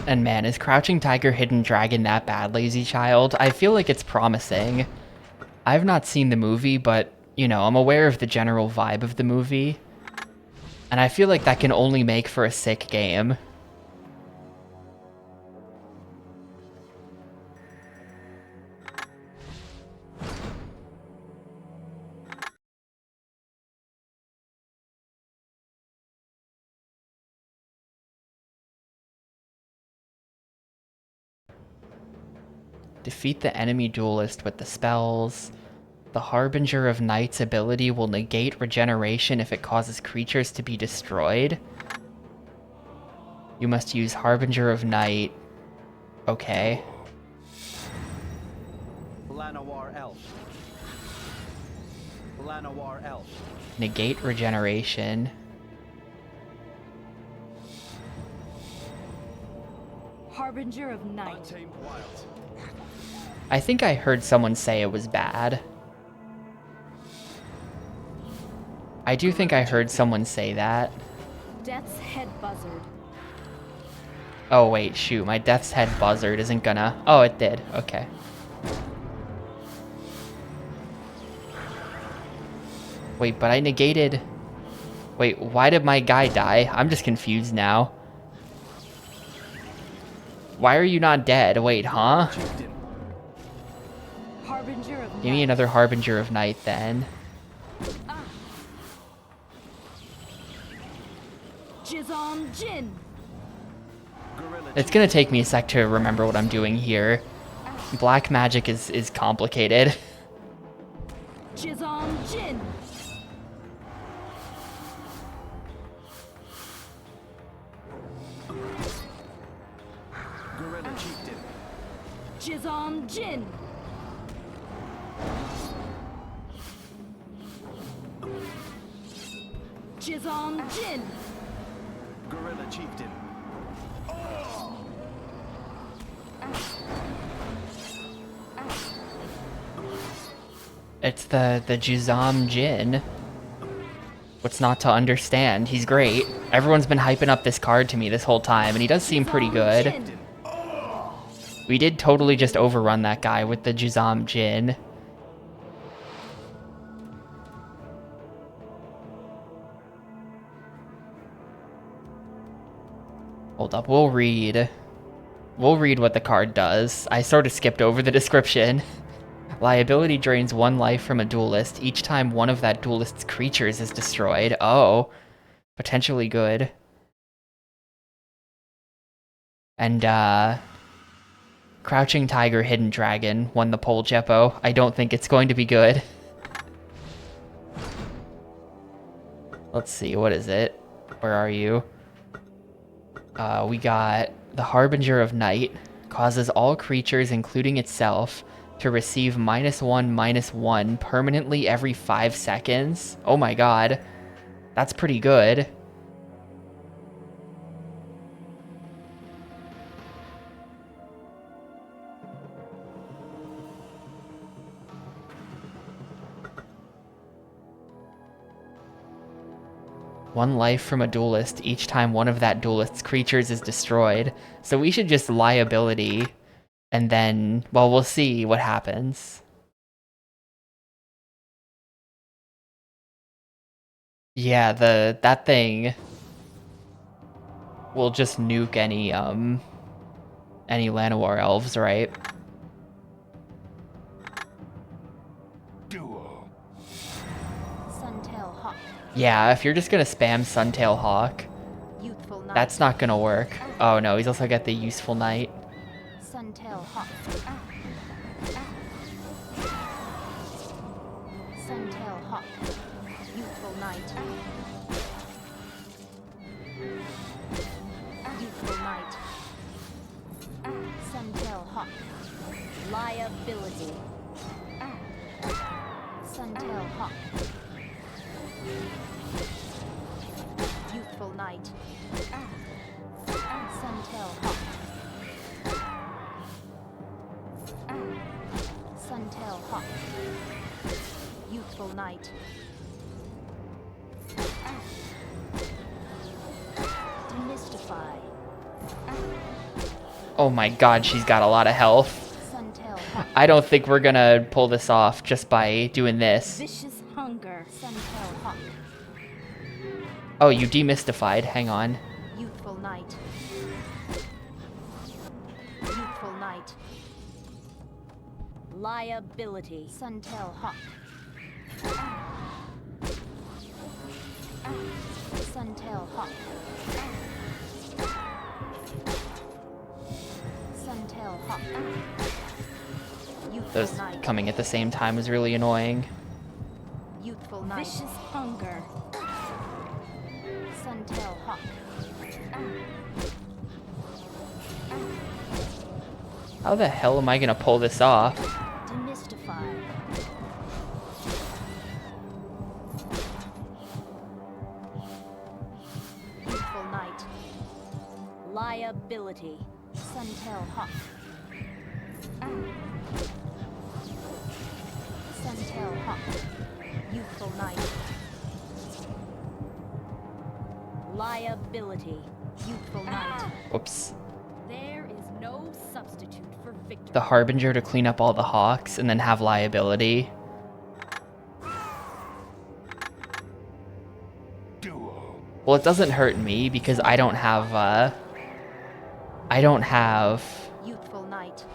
And man, is Crouching Tiger, Hidden Dragon that bad, Lazy Child? I feel like it's promising. I've not seen the movie, but, you know, I'm aware of the general vibe of the movie. And I feel like that can only make for a sick game. Defeat the enemy duelist with the spells. The Harbinger of Night's ability will negate regeneration if it causes creatures to be destroyed. You must use Harbinger of Night. Okay. Llanowar Elf. Llanowar Elf. Negate regeneration. Harbinger of Night. Untamed Wild. I think I heard someone say it was bad. I do think I heard someone say that. Death's Head Buzzard. Oh wait, shoot, my Death's Head Buzzard isn't gonna... Oh, it did. Okay. Wait, but I negated... Wait, why did my guy die? I'm just confused now. Why are you not dead? Wait, huh? Harbinger of Give me Night. another Harbinger of Night then. Jizam Jin. Gorilla It's gonna take me a sec to remember what I'm doing here. Black magic is complicated. Jizam Jin. Gorilla Chieftain. Jizam Jin. Jizam Jin. Gorilla Chieftain. It's the Juzam Jin. What's not to understand? He's great. Everyone's been hyping up this card to me this whole time, and he does seem pretty good. Jin. We did totally just overrun that guy with the Juzam Jin. Hold up, we'll read what the card does. I sort of skipped over the description. Liability drains one life from a duelist each time one of that duelist's creatures is destroyed. Oh, potentially good. And, Crouching Tiger, Hidden Dragon won the poll, Jeppo. I don't think it's going to be good. Let's see, what is it? Where are you? We got the Harbinger of Night. Causes all creatures, including itself, to receive -1/-1 permanently every 5 seconds. Oh my god. That's pretty good. One life from a duelist each time one of that duelist's creatures is destroyed. So we should just liability, and then, well, we'll see what happens. Yeah, that thing will just nuke any Llanowar elves, right? Duo. Suntail Hawk. Yeah, if you're just gonna spam Suntail Hawk, Youthful Night. that's not gonna work. Oh no, he's also got the Useful Knight. Suntail Hawk. Suntail Hawk. Youthful Night. Youthful Night. Suntail Hawk. Liability. Suntail Hawk. Youthful Night. Suntail Hawk. Suntail Hawk. Youthful Night. Demystify. Oh my god, she's got a lot of health. Suntail Hawk. I don't think we're gonna pull this off just by doing this. Vicious Hunger. Suntail Hawk. Oh, you demystified. Hang on. Youthful Knight. Youthful Knight. Liability. Suntail Hawk. Suntail Hawk. Suntail Hawk. Youthful Those Knight. coming at the same time is really annoying. Youthful Knight. Vicious Hunger. Suntail Hawk. How the hell am I gonna pull this off? Demystify. Youthful Knight. Liability. Suntail Hawk. Suntail Hawk. Youthful Knight. Liability. Youthful Knight. Whoops. There is no substitute for victory. The Harbinger to clean up all the hawks and then have liability. Well, it doesn't hurt me because I don't have, Youthful Knight.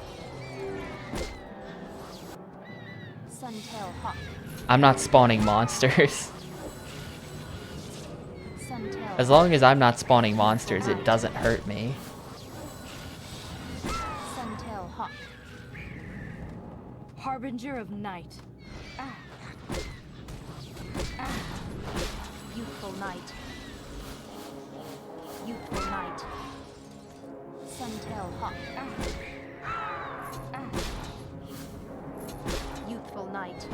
Suntail Hawk. I'm not spawning monsters. Suntail. As long as I'm not spawning monsters, it doesn't hurt me. Suntail Hawk. Harbinger of Night. Youthful Knight. Youthful Knight. Suntail Hawk. Youthful Knight.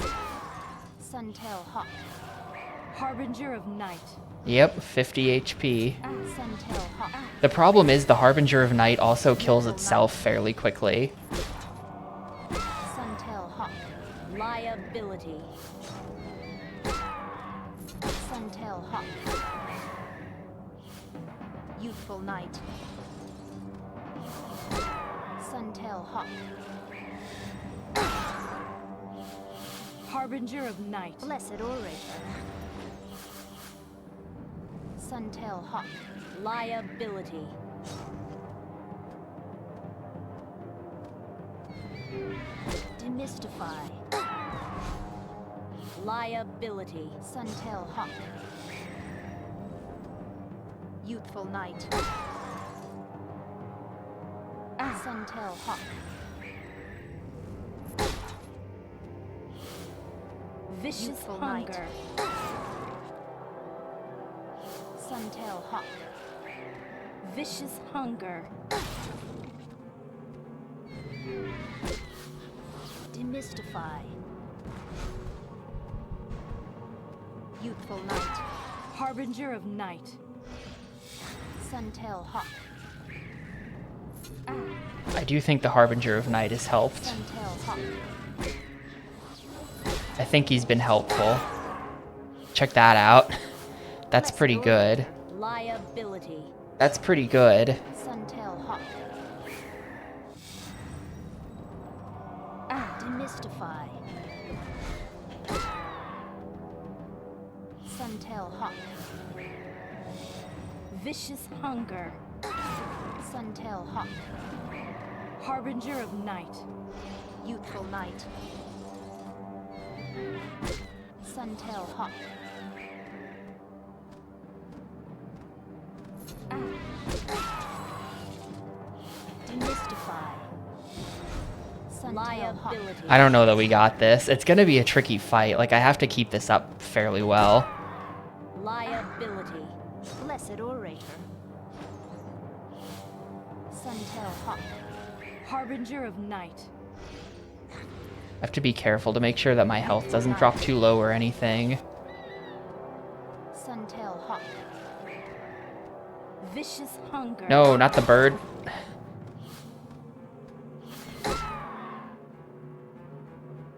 Suntail Hawk. Harbinger of Night. Yep, 50 HP. Suntail Hawk. The problem is the Harbinger of Night also kills itself fairly quickly. Suntail Hawk. Liability. Suntail Hawk. Youthful Knight. Suntail Hawk. Harbinger of Night. Blessed Orator. Suntail Hawk. Liability. Demystify. Liability. Suntail Hawk. Youthful Knight. Suntail Hawk. Vicious Hunger. Suntail Hawk. Vicious Hunger. Demystify. Youthful Knight. Harbinger of Night. Suntail Hawk. I do think the Harbinger of Night has helped. Suntail Hawk. I think he's been helpful. Check that out. That's pretty good. Liability. That's pretty good. Suntail Hawk. Demystify. Suntail Hawk. Vicious Hunger. Suntail Hawk. Harbinger of Night. Youthful Knight. Suntail Hawk. Demystify. Suntail Hawk. I don't know that we got this. It's gonna be a tricky fight. Like, I have to keep this up fairly well. Liability. Blessed Orator. Suntail Hawk. Harbinger of Night. I have to be careful to make sure that my health doesn't drop too low or anything. Suntail Hawk. Vicious Hunger. No, not the bird.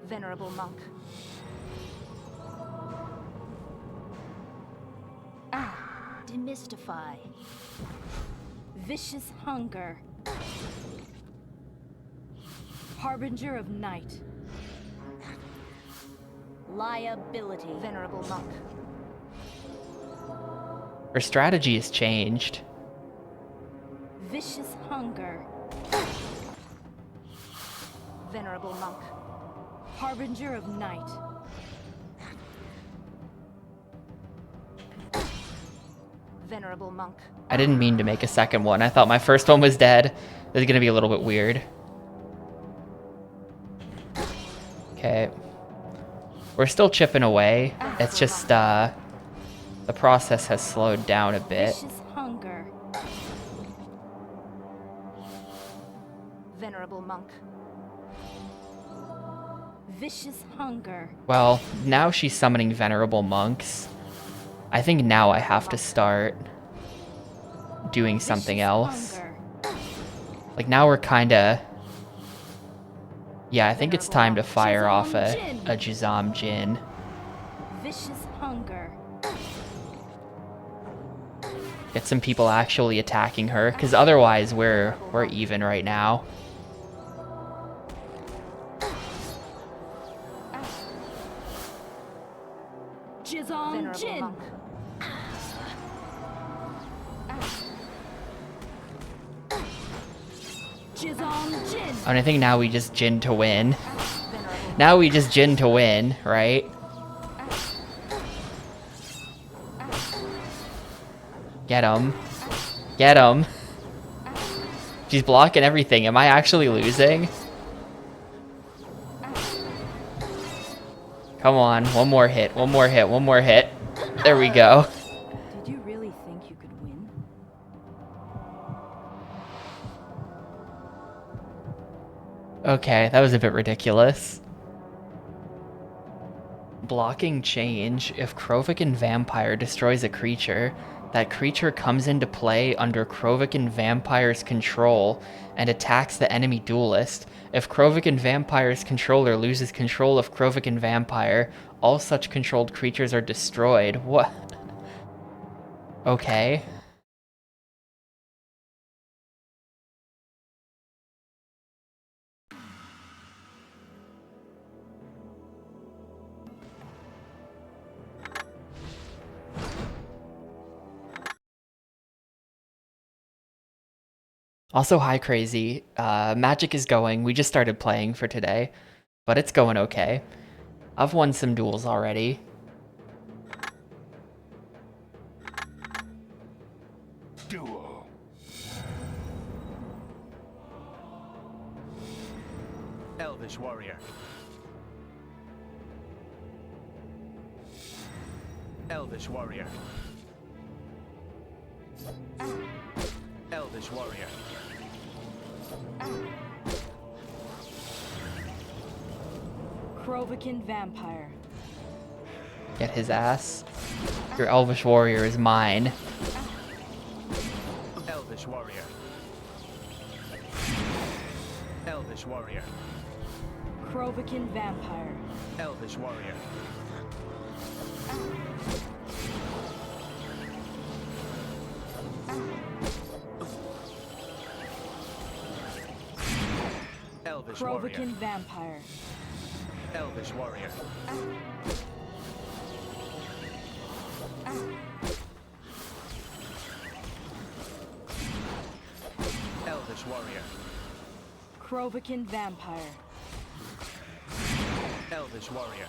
Venerable Monk. Demystify. Vicious Hunger. Harbinger of Night. Liability. Venerable Monk. Her strategy has changed. Vicious Hunger. Venerable Monk. Harbinger of Night. Venerable Monk. I didn't mean to make a second one. I thought my first one was dead. This is gonna be a little bit weird. Okay. We're still chipping away. It's just, the process has slowed down a bit. Vicious Hunger. Venerable Monk. Vicious Hunger. Well, now she's summoning venerable monks. I think now I have to start doing something Vicious else. Hunger. Like, now we're kinda... Yeah, I think it's time to fire off a Jizam Jin. Vicious Hunger. Get some people actually attacking her, because otherwise we're even right now. Jizam Jin. Jizam Jin. And I think now we just Jin to win. Now we just Jin to win, right? Get him. Get him. She's blocking everything. Am I actually losing? Come on, one more hit, one more hit, one more hit. There we go. Did you really think you could win? Okay, that was a bit ridiculous. Blocking change. If Krovikan Vampire destroys a creature, that creature comes into play under Krovikan Vampire's control and attacks the enemy duelist. If Krovikan Vampire's controller loses control of Krovikan Vampire, all such controlled creatures are destroyed. What? Okay. Also, hi Crazy. Magic is going. We just started playing for today, but it's going okay. I've won some duels already. Duel. Elvish Warrior. Elvish Warrior. Elvish Warrior. Krovikan Vampire. Get his ass. Your Elvish Warrior is mine. Elvish Warrior. Elvish Warrior. Krovikan Vampire. Elvish Warrior. Elvish Warrior. Krovikan Vampire. Elvish Warrior. Elvish Warrior. Krovikan Vampire. Elvish Warrior.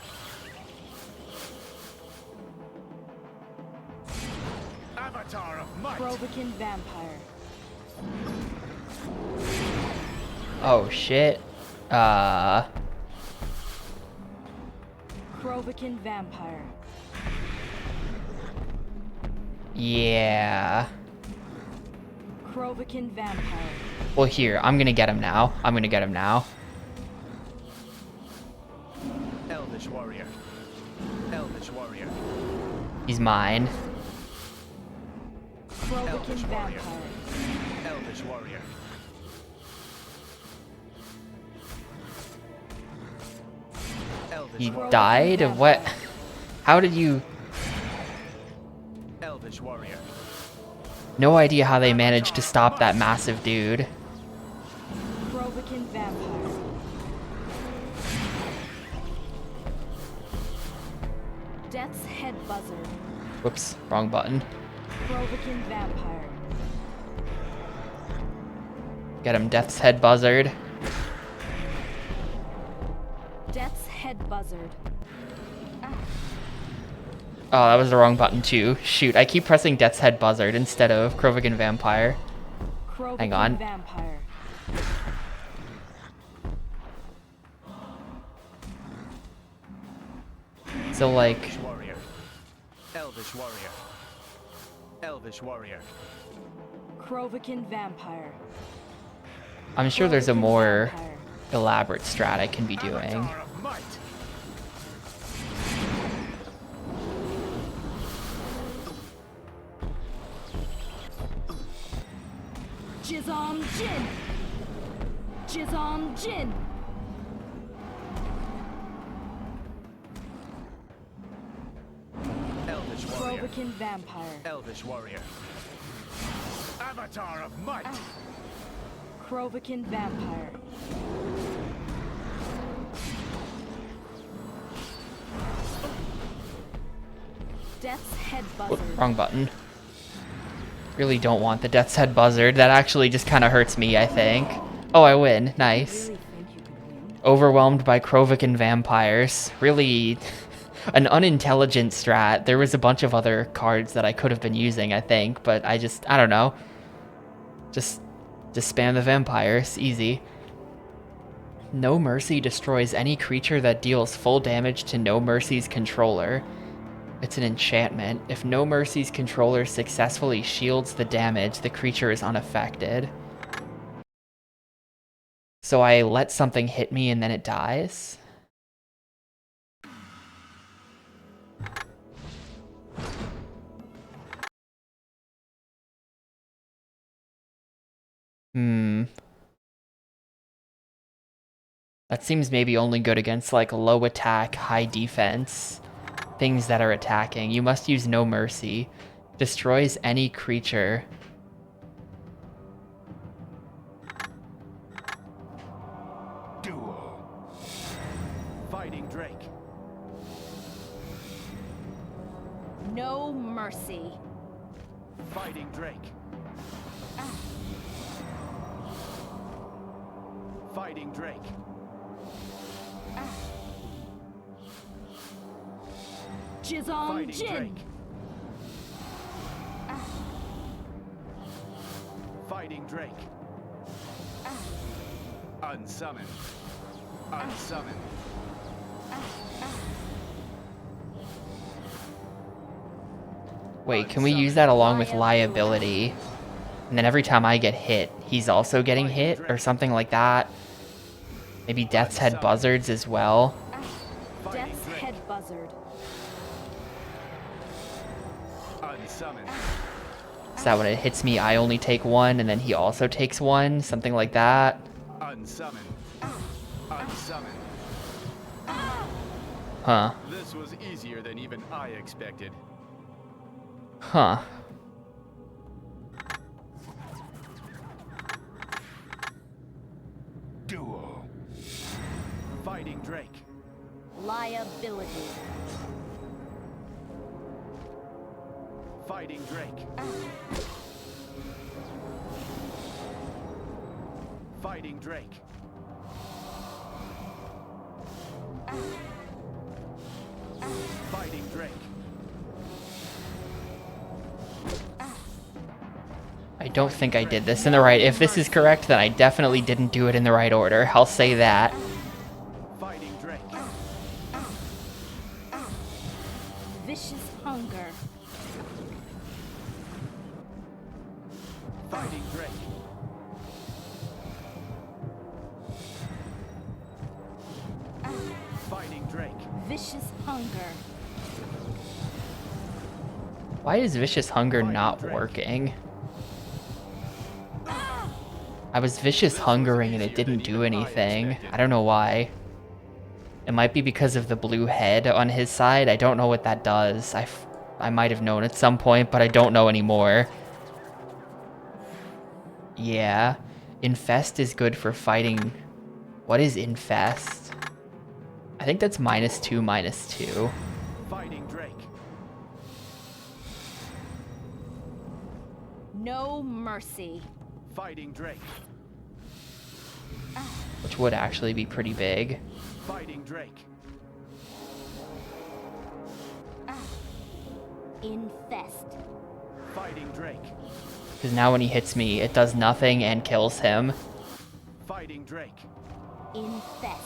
Avatar of Might. Krovikan Vampire. Oh shit. Krovikan Vampire. Yeah. Krovikan Vampire. Well, here, I'm gonna get him now. I'm gonna get him now. Elvish Warrior. Elvish Warrior. He's mine. Krovikan Elvish Warrior. Vampire. Elvish Warrior. Elvish He Warrior. died? What? How did you... Elvish Warrior. No idea how they managed to stop that massive dude. Krovikan Vampire. Death's Head Buzzard. Whoops, wrong button. Provoking Vampire. Get him, Death's Head Buzzard. Death's Head Buzzard. Oh, that was the wrong button too. Shoot, I keep pressing Death's Head Buzzard instead of Krovigan Vampire. Provoking Hang on. Vampire. So like, Elvish warrior. Elvish warrior. Elvish warrior. Provoking Vampire. I'm sure there's a Provoking more Vampire. elaborate strat I can be doing. Avatar of might. Jizom Jin. Jizom Jin. Elvish warrior. Provoking Vampire. Elvish warrior. Avatar of might. Provoking Vampire. Death's Head Whoop, Buzzard. wrong button. Really don't want the Death's Head Buzzard. That actually just kind of hurts me, I think. Oh, I win. Nice. Really think you could win? Overwhelmed by Krovikan vampires. Really an unintelligent strat. There was a bunch of other cards that I could have been using, I think, but I don't know. Just spam the vampires. Easy. No Mercy destroys any creature that deals full damage to No Mercy's controller. It's an enchantment. If No Mercy's controller successfully shields the damage, the creature is unaffected. So I let something hit me and then it dies? That seems maybe only good against like low attack, high defense. Things that are attacking. You must use No Mercy. Destroys any creature. Duel. Fighting Drake. No mercy. Fighting Drake. Fighting Drake. Jizom Fighting Jin. Drake. Fighting Drake. Unsummoned. Unsummoned. Wait, can we use that along with liability? And then every time I get hit, he's also getting hit or something like that? Maybe Death's Head Buzzards as well? Death's Head Buzzard. Unsummoned. Is that when it hits me, I only take one, and then he also takes one? Something like that? Unsummoned. Unsummoned. Huh. This was easier than even I expected. Huh. Duel. Fighting Drake. Liability. Fighting Drake. Fighting Drake. Fighting Drake. I don't think I did this in the right... If this is correct, then I definitely didn't do it in the right order. I'll say that. Fighting Drake. Vicious Hunger. Fighting Drake. Fighting Drake. Vicious Hunger. Why is Vicious Hunger not working? I was Vicious Hungering and it didn't do anything. I don't know why. It might be because of the blue head on his side. I don't know what that does. I might have known at some point, but I don't know anymore. Yeah. Infest is good for fighting... What is Infest? I think that's -2, -2. Fighting Drake. no mercy. Fighting Drake. which would actually be pretty big. Fighting Drake. Infest. Fighting Drake. Because now when he hits me, it does nothing and kills him. Fighting Drake. Infest.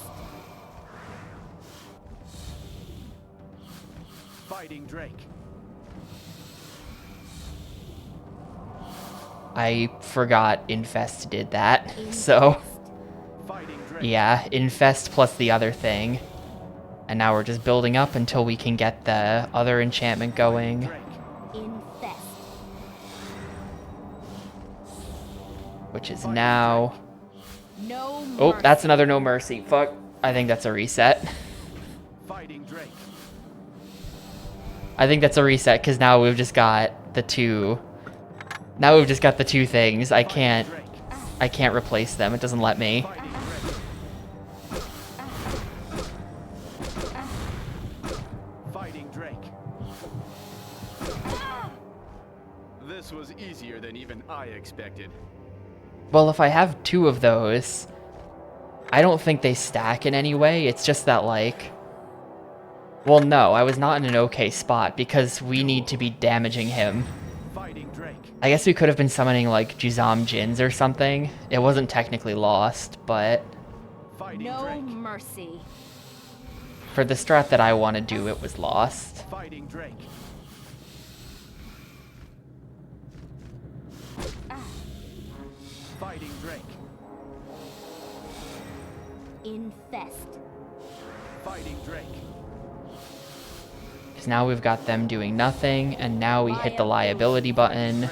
Fighting Drake. I forgot Infest did that. So, Fighting Drake. yeah, Infest plus the other thing. And now we're just building up until we can get the other enchantment going. Drake. Infest. Which is now... No mercy. Oh, that's another no mercy. Fuck. I think that's a reset. Fighting Drake. I think that's a reset because now we've just got the two... Now we've just got the two things. I can't replace them. It doesn't let me. Fighting Drake. Fighting Drake. This was easier than even I expected. Well, if I have two of those, I don't think they stack in any way. It's just that, like... Well, no, I was not in an okay spot because we need to be damaging him. Fighting Drake. I guess we could have been summoning, like, Juzam Jins or something. It wasn't technically lost, but Fighting No Drake. mercy. for the strat that I want to do, it was lost. Fighting Drake. Fighting Drake. Infest. Fighting Drake. Because now we've got them doing nothing, and now we hit the liability button. Drake.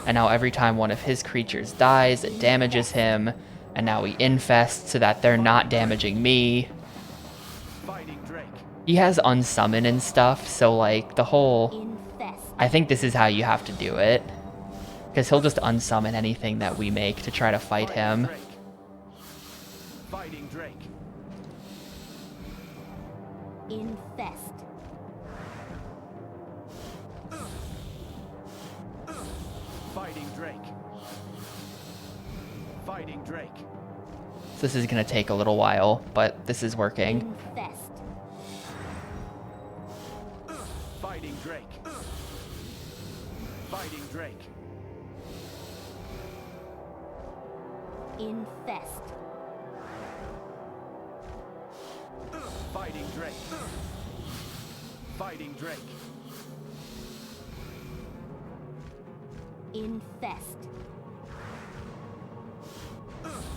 And now every time one of his creatures dies, it damages him. And now we infest so that they're not damaging me. Fighting Drake. He has unsummon and stuff, so like the whole... Infest. I think this is how you have to do it. Because he'll just unsummon anything that we make to try to fight him. Drake. Fighting Drake. Infest. Fighting Drake. Fighting Drake. So this is going to take a little while, but this is working. Infest. Fighting Drake. Fighting Drake. Infest. Fighting Drake. Fighting Drake. Infest.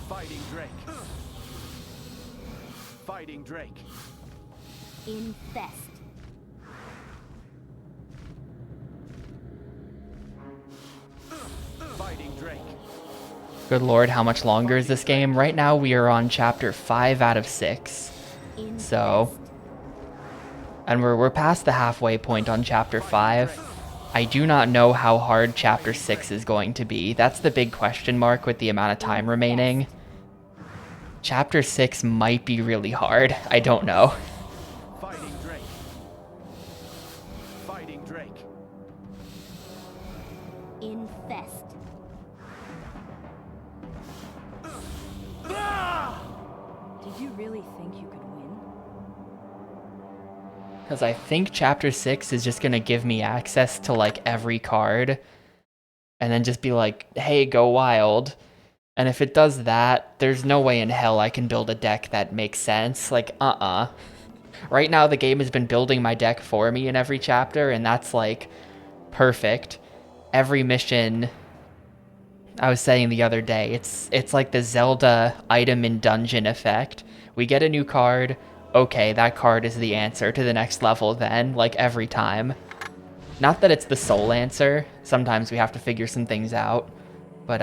Fighting Drake. Fighting Drake. Infest. Fighting Drake. Good lord, how much longer is this game? Right now we are on chapter 5 out of 6. Infest. So... And we're past the halfway point on chapter 5. I do not know how hard chapter 6 is going to be. That's the big question mark with the amount of time remaining. Chapter 6 might be really hard. I don't know. Fighting Drake. Fighting Drake. Infest. Did you really think you could win? Because I think chapter 6 is just going to give me access to like every card. And then just be like, hey, go wild. And if it does that, there's no way in hell I can build a deck that makes sense. Like, Right now the game has been building my deck for me in every chapter, and that's like perfect. Every mission, I was saying the other day, it's like the Zelda item in dungeon effect. We get a new card, okay, that card is the answer to the next level then, like every time. Not that it's the sole answer, sometimes we have to figure some things out, but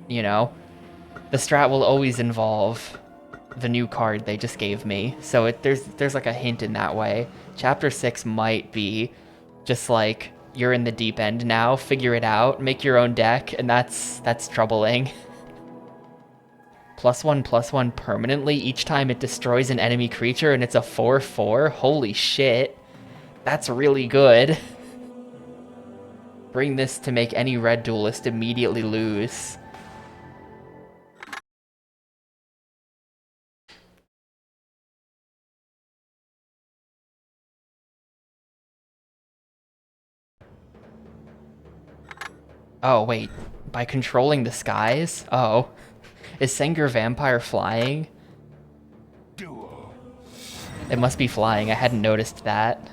you know, the strat will always involve the new card they just gave me, so there's like a hint in that way. Chapter 6 might be just like, you're in the deep end now, figure it out, make your own deck, and that's troubling. +1/+1 permanently each time it destroys an enemy creature, and it's a 4/4? Holy shit. That's really good. Bring this to make any red duelist immediately lose. Oh, wait. By controlling the skies? Oh. Is Sengir Vampire flying? It must be flying. I hadn't noticed that.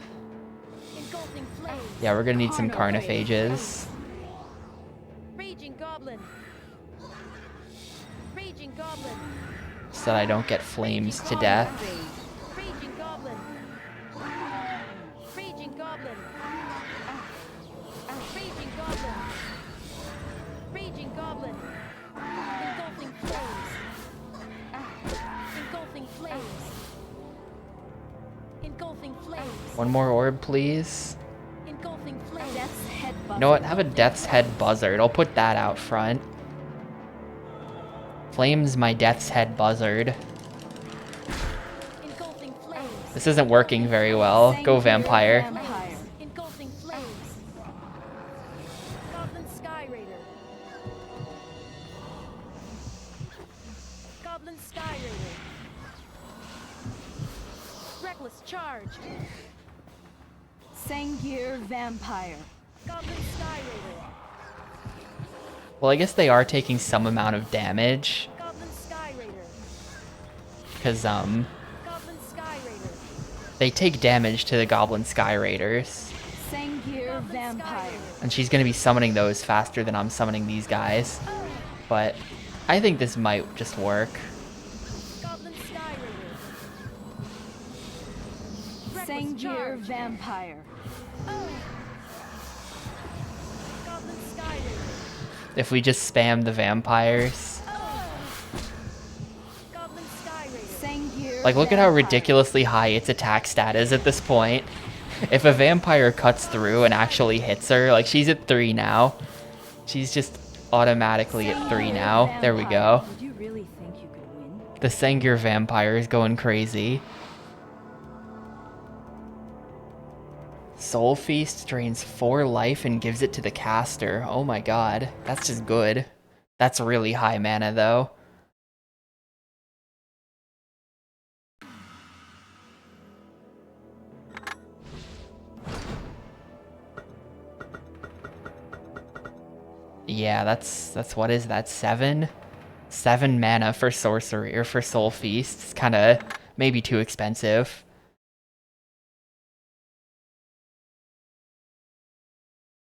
Engulfing flames. Yeah, we're gonna need some Carnophages. Raging goblin. Raging goblin. So that I don't get flames to death. Raging goblin. Raging goblin. Raging goblin. Raging goblin. Engulfing flames. Engulfing flames. Engulfing flames. One more orb, please. Engulfing flames. Death's head You know what? Have a Death's Head Buzzard. I'll put that out front. Flames my Death's Head Buzzard. Engulfing flames. This isn't working very well. Go Vampire. Vampire. Engulfing flames. Goblin Sky Raider. Goblin Sky Raider. Reckless charge. Sengir Vampire. Goblin Sky Raider. Well, I guess they are taking some amount of damage. Goblin Sky Raider. Because, Goblin Sky Raider. they take damage to the Goblin Sky Raiders. Sengir Goblin Sky Vampire. Raider. And she's going to be summoning those faster than I'm summoning these guys. But I think this might just work. Goblin Sky Raider. Reckless Sengir charge. Vampire. Goblin Sky Raider. If we just spam the vampires. Goblin Sky Raider. Sengir Like, look at how Vampire. ridiculously high its attack stat is at this point. If a vampire cuts through and actually hits her, like, she's at 3 now. She's just automatically at 3 now. There we go. Did you really think you could win? The Sengir vampire is going crazy. Soul Feast drains 4 life and gives it to the caster. Oh my god. That's just good. That's really high mana, though. Yeah, that's what is that? 7? 7 mana for sorcery or for Soul Feast. It's kind of maybe too expensive.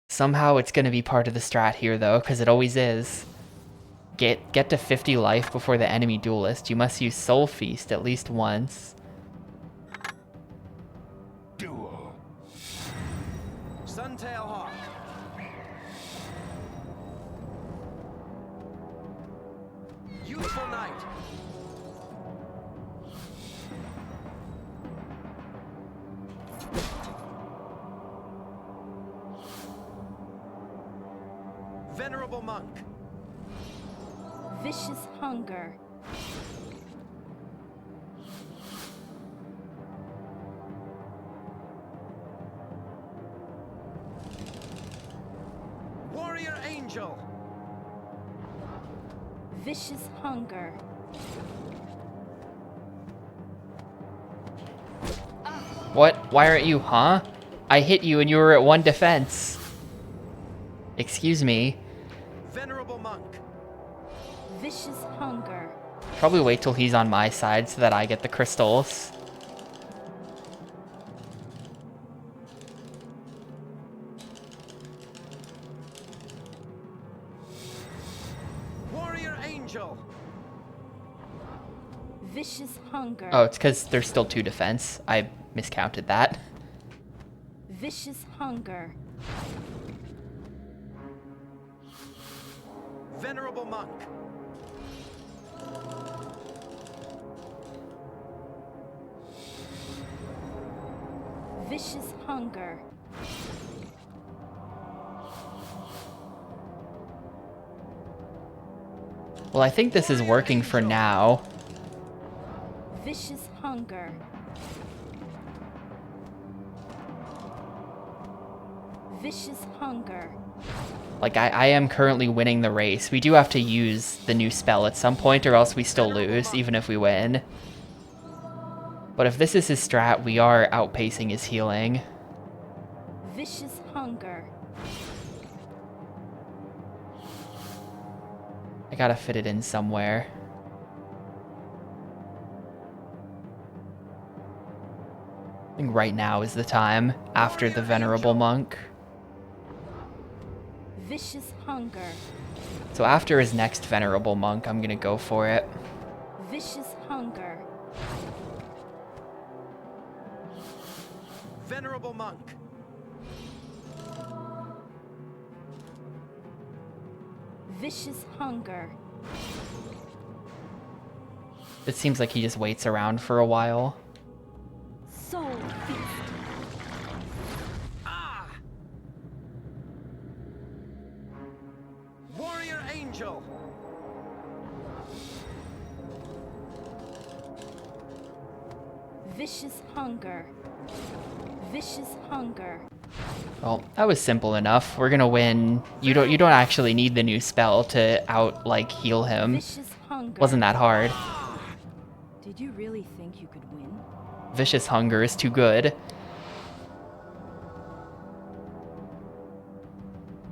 Somehow it's going to be part of the strat here, though, because it always is. Get to 50 life before the enemy duelist. You must use Soul Feast at least once. Duel. Suntail Hawk. Youthful Knight. Venerable Monk. Vicious Hunger. Warrior Angel. Vicious Hunger. What? Why aren't you, huh? I hit you and you were at 1 defense. Excuse me. Venerable Monk. Vicious Hunger. Probably wait till he's on my side so that I get the crystals. Warrior Angel. Vicious Hunger. Oh, it's because there's still 2 defense. I miscounted that. Vicious Hunger. Venerable Monk. Vicious Hunger. Well, I think this is working for now. Vicious Hunger. Vicious Hunger. Like, I am currently winning the race. We do have to use the new spell at some point, or else we still lose, even if we win. But if this is his strat, we are outpacing his healing. Vicious hunger. I gotta fit it in somewhere. I think right now is the time, after the Venerable Monk. Vicious hunger. So after his next Venerable Monk, I'm gonna go for it. Vicious hunger. Venerable monk. Vicious hunger. It seems like he just waits around for a while. Soul feast. Ah! Warrior angel. Vicious hunger. Vicious hunger. Well, that was simple enough. We're gonna win. You don't actually need the new spell to heal him. Vicious hunger. Wasn't that hard. Did you really think you could win? Vicious Hunger is too good.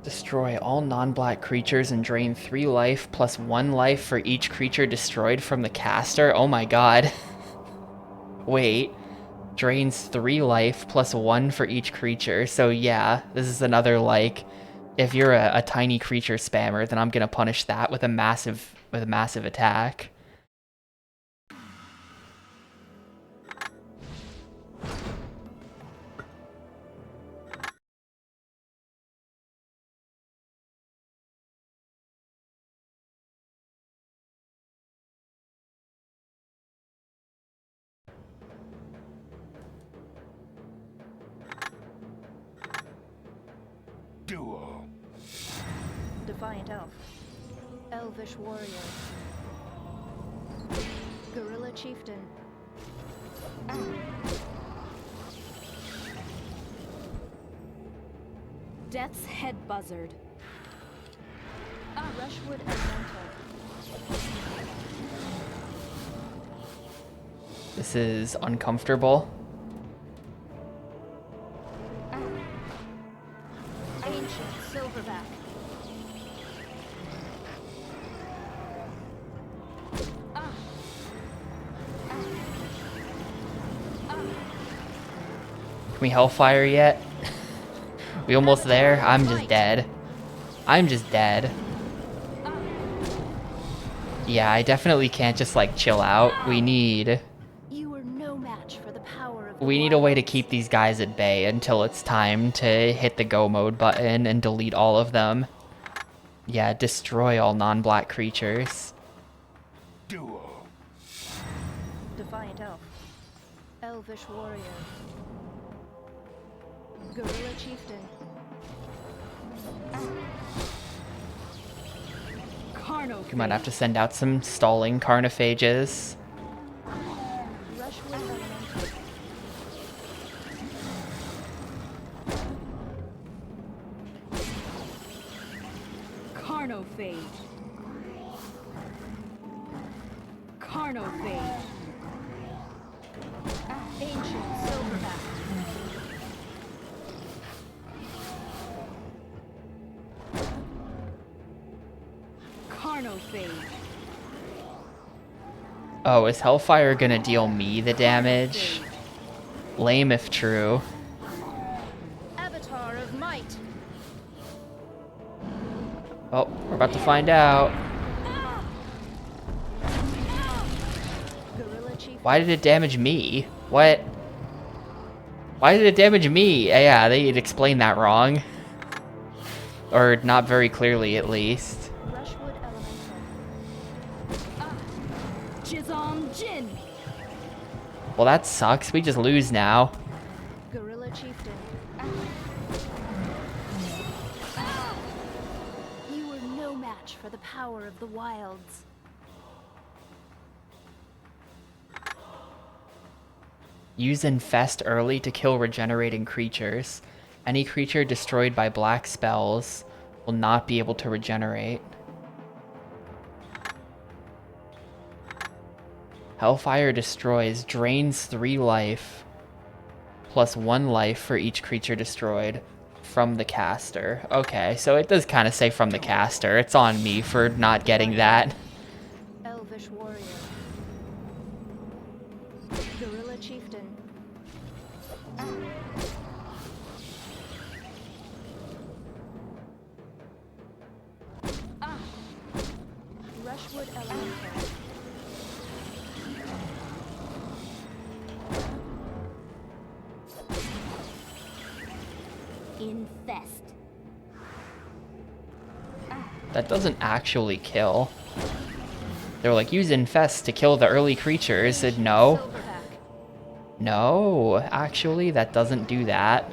Destroy all non-black creatures and drain 3 life plus 1 life for each creature destroyed from the caster. Oh my god. Wait. Drains 3 life plus 1 for each creature. So yeah, this is another, like, if you're a tiny creature spammer, then I'm gonna punish that with a massive attack. Duo. Defiant Elf. Elvish Warrior. Gorilla Chieftain. Death's Head Buzzard. Rushwood Elemental. This is uncomfortable. Ancient Silverback. Can we Hellfire yet? We almost there? I'm just dead. I'm just dead. Yeah, I definitely can't just, like, chill out. We need You are no match for the power of the a way to wilds. keep these guys at bay until it's time to hit the go mode button and delete all of them. Yeah, destroy all non-black creatures. Duo. Defiant Elf. Elvish Warrior. Gorilla Chieftain. Carno. We might have to send out some stalling carnophages. Rushwood Elemental. Carnophage. Carnophage. Ancient Silverback. Carnophage. Oh, is Hellfire gonna deal me the damage? Lame if true. Avatar of Might. Oh, we're about to find out. Gorilla Chieftain. Why did it damage me? What? Why did it damage me? Yeah, they'd explained that wrong. Or not very clearly, at least. Rushwood Elemental. Jizam Jin. Well, that sucks. We just lose now. Gorilla Chieftain. You are no match for the power of the wilds. Use Infest early to kill regenerating creatures. Any creature destroyed by black spells will not be able to regenerate. Hellfire destroys, drains 3 life, plus 1 life for each creature destroyed from the caster. Okay, so it does kind of say from the caster. It's on me for not getting that. Elvish warrior. Gorilla chieftain. Rushwood elemental. Infest. That doesn't actually kill. They were like, use Infest to kill the early creatures. I said, no. Silverback. No, actually, that doesn't do that.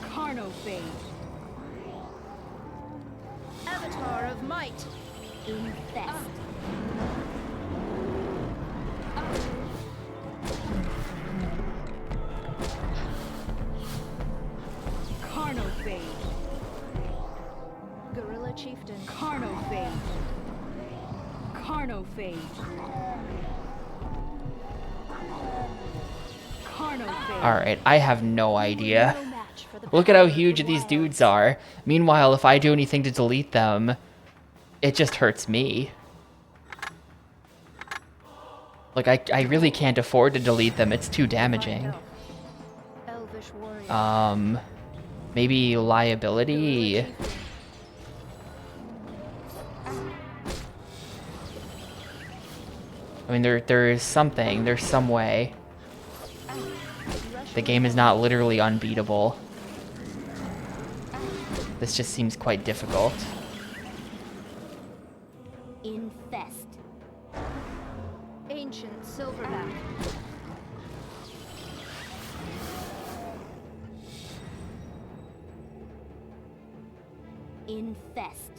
Carnophage. Avatar of might. Infest. Carnophage. Gorilla chieftain. Carnophage. Carnophage. Carnophage. Alright, I have no idea. No match for the Look at how power of huge the these wilds. dudes are. Meanwhile, if I do anything to delete them, it just hurts me. Like, I really can't afford to delete them. It's too damaging. Elvish warrior. Maybe liability? Gorilla chieftain. I mean, there is something. There's some way. The game is not literally unbeatable. This just seems quite difficult. Infest. Ancient silverback. Infest.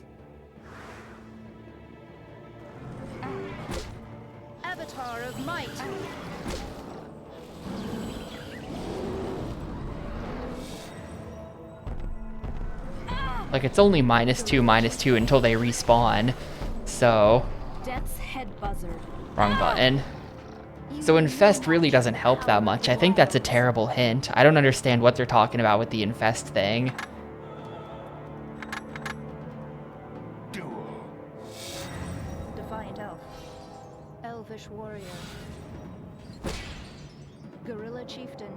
Avatar of might. Like, it's only -2/-2 until they respawn. So, Death's head buzzard. wrong button. So Infest really doesn't help that much. I think that's a terrible hint. I don't understand what they're talking about with the Infest thing. Duel. Defiant elf. Elvish warrior. Gorilla chieftain.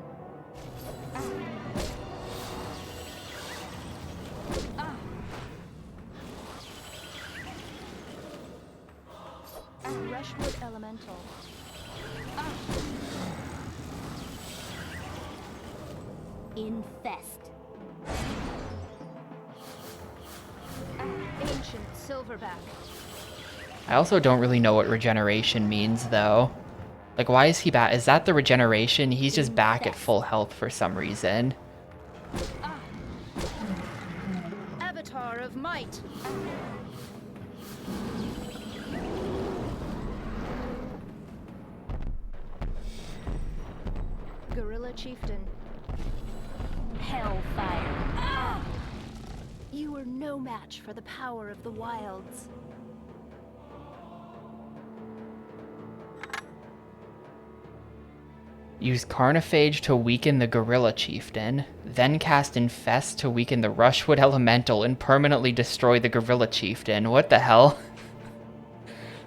Rushwood elemental. Infest. Ancient silverback. I also don't really know what regeneration means, though. Like, why is he back? Is that the regeneration? He's just back at full health for some reason. Avatar of might. Gorilla chieftain. Hellfire. You are no match for the power of the wilds. Use Carnophage to weaken the Gorilla Chieftain, then cast Infest to weaken the Rushwood Elemental and permanently destroy the Gorilla Chieftain. What the hell?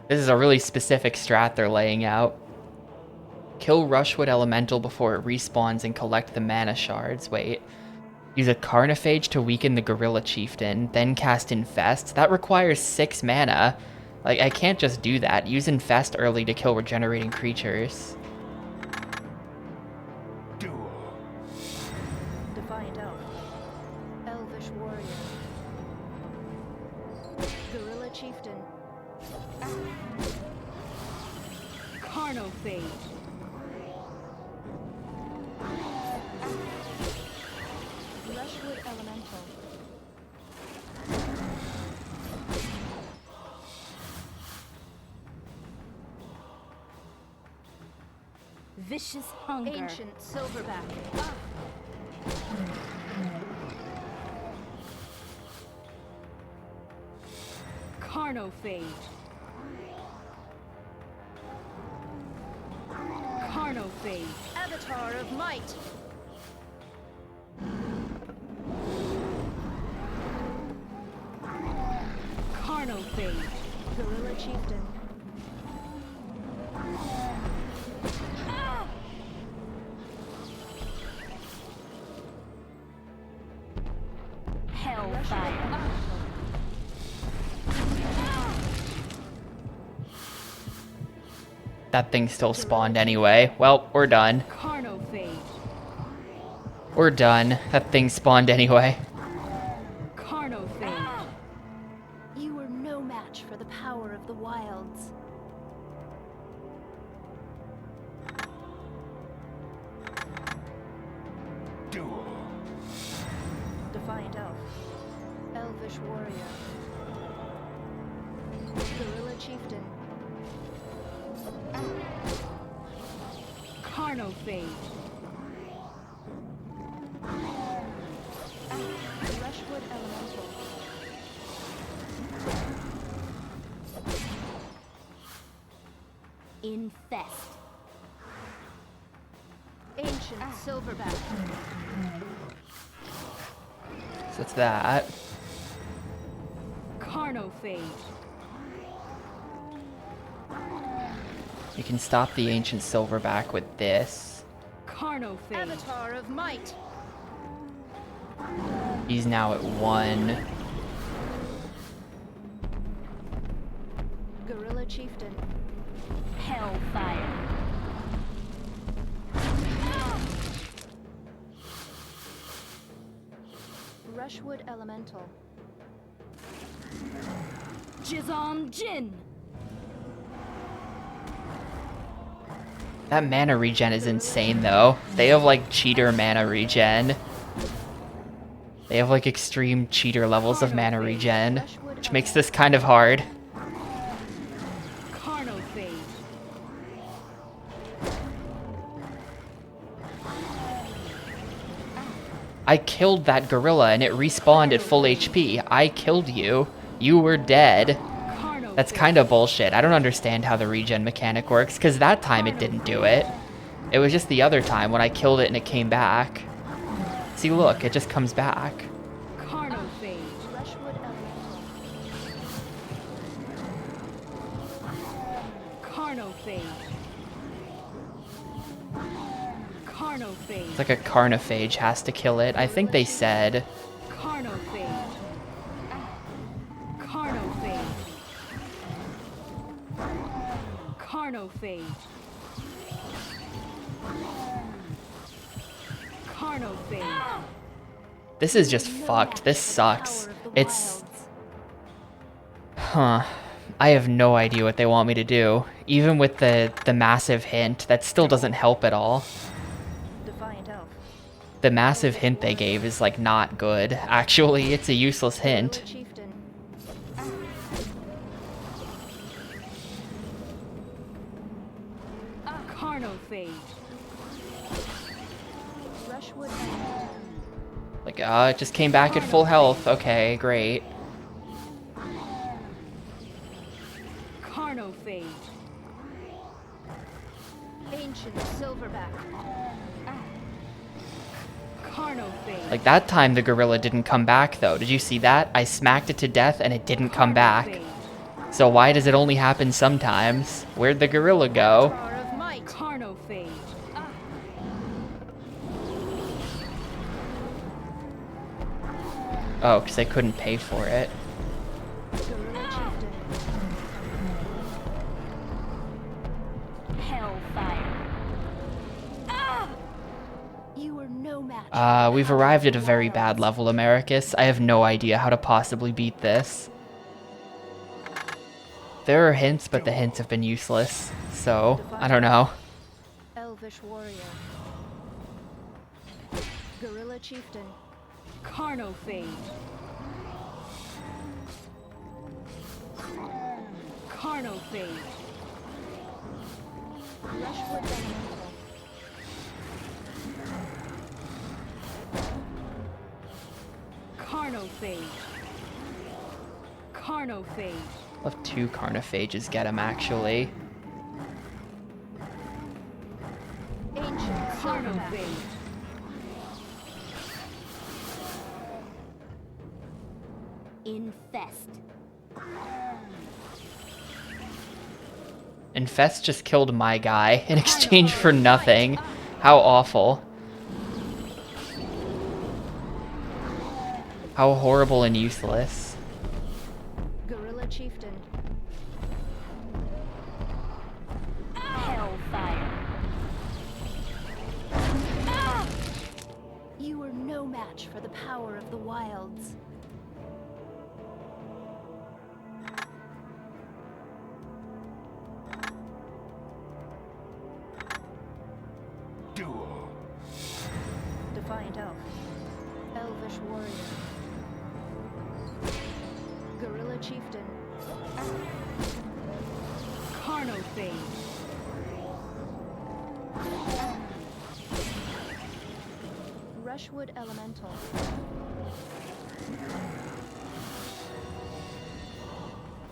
This is a really specific strat they're laying out. Kill Rushwood Elemental before it respawns and collect the mana shards. Wait. Use a Carnophage to weaken the Gorilla Chieftain, then cast Infest. That requires 6 mana. Like, I can't just do that. Use Infest early to kill regenerating creatures. Duel. Defiant elf. Elvish warrior. Gorilla chieftain. Carnophage. Rushwood elemental. vicious hunger. Ancient silverback. Carnophage. Carnophage. Avatar of might. Carnophage. Gorilla chieftain. Hellfire. That thing still spawned anyway. Well, we're done. Carnophage. We're done. That thing spawned anyway. Carnophage. You were no match for the power of the wilds. Duel. Defiant elf. Elvish warrior. Gorilla chieftain. Carnophage. Rushwood elemental. Infest. Ancient silverback. So that's that. Carnophage. You can stop the ancient silverback with this. Carnophage. Avatar of might. He's now at 1. Gorilla chieftain. Hellfire. Rushwood elemental. Jizam Jin. That mana regen is insane though. They have like cheater mana regen. They have like extreme cheater levels of mana regen, which makes this kind of hard. Carnophage. I killed that gorilla and it respawned at full HP. I killed you. You were dead. Carnophage. That's kind of bullshit. I don't understand how the regen mechanic works, because that time it didn't do it. It was just the other time when I killed it and it came back. See, look, it just comes back. Carnophage. Rushwood elemental. Carnophage. Carnophage. It's like a carnophage has to kill it. I think they said. Carnophage. Carnophage. Carnophage. Carnophage. This is just fucked. This sucks. It's... Huh. I have no idea what they want me to do. Even with the massive hint, that still doesn't help at all. Defiant elf. The massive hint they gave is like not good. Actually, it's a useless hint. Gorilla chieftain. Carnophage. Rushwood elemental. Like, it just came back at full health. Okay, great. Carnophage. Ancient silverback. Carnophage. Like, that time the gorilla didn't come back, though. Did you see that? I smacked it to death and it didn't come back. Carnophage. So why does it only happen sometimes? Where'd the gorilla go? Avatar of might. Carnophage. Oh, because they couldn't pay for it. Gorilla chieftain. Hellfire. You were no match. We've arrived at a very bad level, Americus. I have no idea how to possibly beat this. There are hints, but the hints have been useless. So, I don't know. Elvish warrior. Gorilla chieftain. Carnophage. Carnophage. Rushwood elemental. Carnophage. Carnophage. I'll have 2 Carnophages get him, actually. Ancient Silverback. Carnophage. Infest. Infest just killed my guy in exchange for nothing. How awful. How horrible and useless. Gorilla Chieftain. Hellfire. You are no match for the power of the wilds. Duel. Defiant Elf. Elvish Warrior. Gorilla Chieftain. Carnophage. Rushwood Elemental.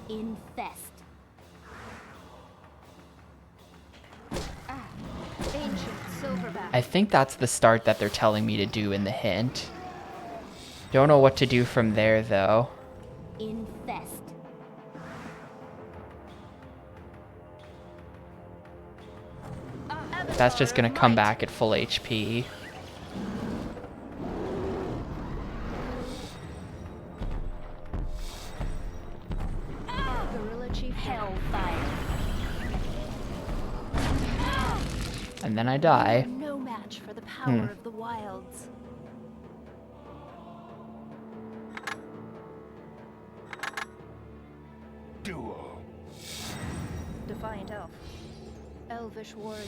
Infest. Ancient Silverback. I think that's the start that they're telling me to do in the hint. Don't know what to do from there, though. Infest. That's just gonna come back at full HP. Gorilla Chieftain. Hellfire. And then I die. No match for the power of the wilds. Duel. Defiant Elf. Elvish Warrior.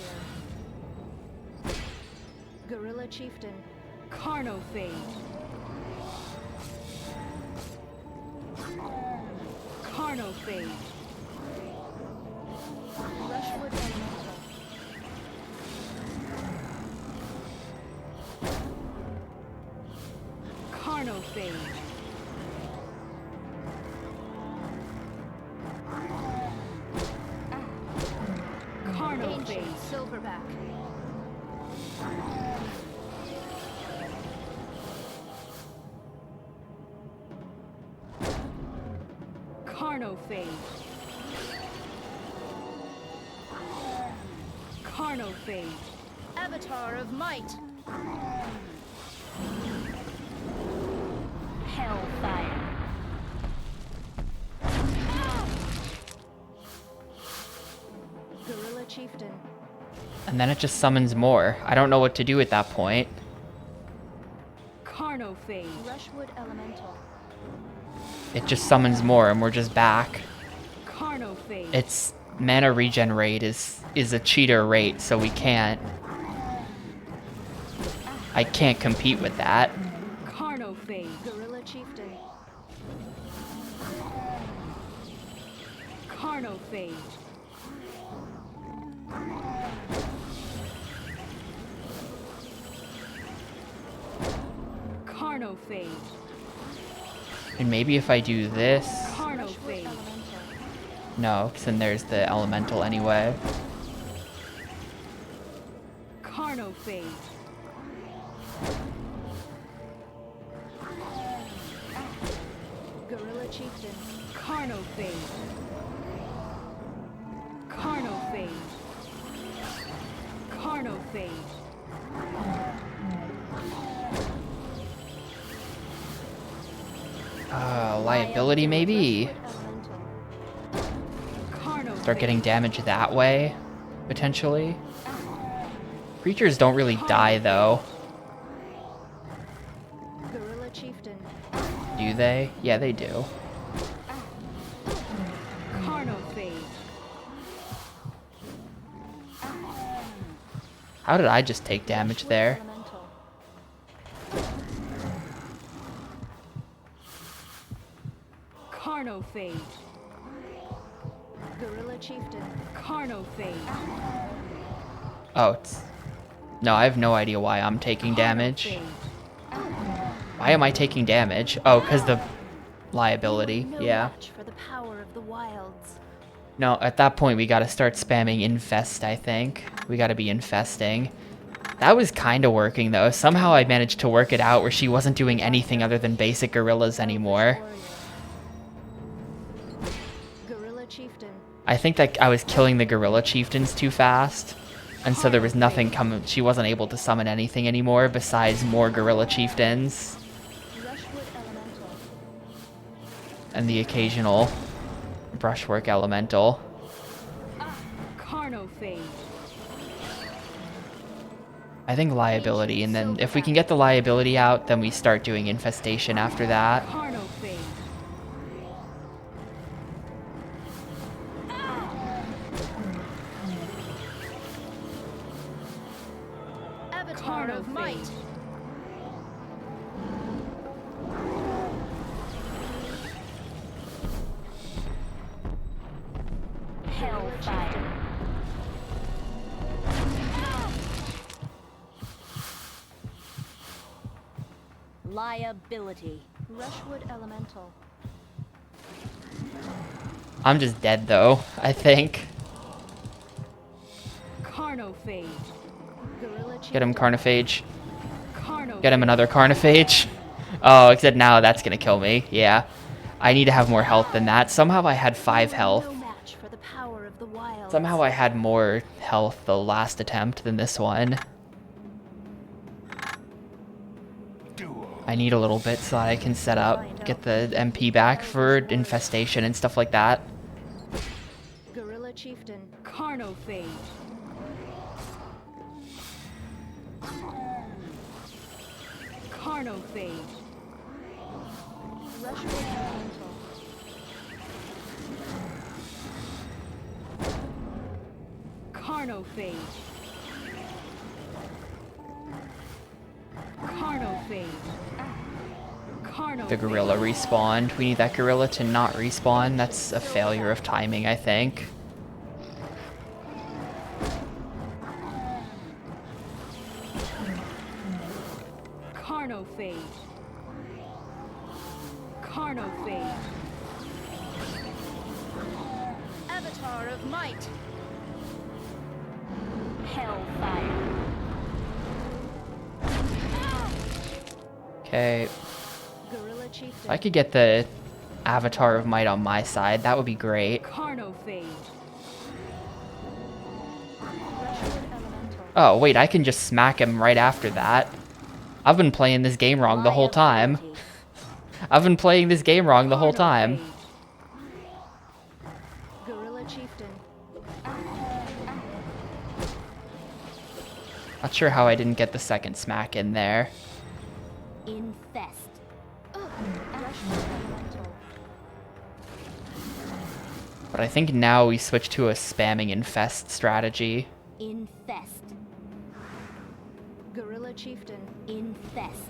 Gorilla Chieftain. Carnophage. Carnophage. Rushwood Elemental. Carnophage. Carnophage. Ancient Silverback. Carnophage. Carnophage. Avatar of Might. Hellfire. Gorilla Chieftain. And then it just summons more. I don't know what to do at that point. Carnophage. Rushwood Elemental. It just summons more and we're just back. Carnophage. Its mana regen rate is a cheater rate, so we can't. I can't compete with that. Carnophage. Gorilla Chieftain. Carnophage. Carnophage. And maybe if I do this... Rushwood Carnophage. Elemental. No, because then there's the elemental anyway. Carnophage. Gorilla Chieftain. Carnophage. Carnophage. Carnophage. Liability maybe? Rushwood Elemental. Carnophage. Start getting damage that way, potentially. Creatures don't really die though, Gorilla Chieftain. do they? Yeah, they do. Carnophage. How did I just take damage Rushwood there? Elemental. Carnophage. Gorilla Chieftain. Carnophage. Oh, it's... No, I have no idea why I'm taking damage. Carnophage. Why am I taking damage? Oh, because the liability. You are no Yeah. match for the power of the wilds. No, at that point we gotta start spamming infest, I think. We gotta be infesting. That was kind of working though. Somehow I managed to work it out where she wasn't doing anything other than basic gorillas anymore. Gorilla chieftain. I think that I was killing the gorilla chieftains too fast. And so there was nothing coming. She wasn't able to summon anything anymore besides more gorilla chieftains. Rushwood elemental. And the occasional brushwork elemental. Carnophage. I think liability, and then if we can get the liability out, then we start doing infestation after that. Carnophage. Avatar of might. Hellfire. Liability. Rushwood elemental. I'm just dead though, I think. Carnophage. Gorilla chieftain. Get him, Carnophage. Carnophage. Get him another Carnophage. Oh, except now that's gonna kill me. Yeah. I need to have more health than that. Somehow I had 5 health. No match for the power of the wilds. Somehow I had more health the last attempt than this one. I need a little bit so that I can set up, get the MP back for infestation and stuff like that. Gorilla chieftain. Carnophage. Carnophage. Rushwood elemental. Carnophage. Carnophage. Carnophage. The gorilla respawned. We need that gorilla to not respawn. That's a failure of timing, I think. Carnophage. Carnophage. Avatar of might. Hellfire. Okay, Gorilla if chieftain. I could get the Avatar of Might on my side, that would be great. Carnophage. Rushwood elemental. Oh, wait, I can just smack him right after that. I've been playing this game wrong the whole time. Liability. I've been playing this game wrong the whole time. Gorilla chieftain. Not sure how I didn't get the second smack in there. Infest. Rushwood elemental. But I think now we switch to a spamming infest strategy. Infest. Gorilla chieftain. Infest.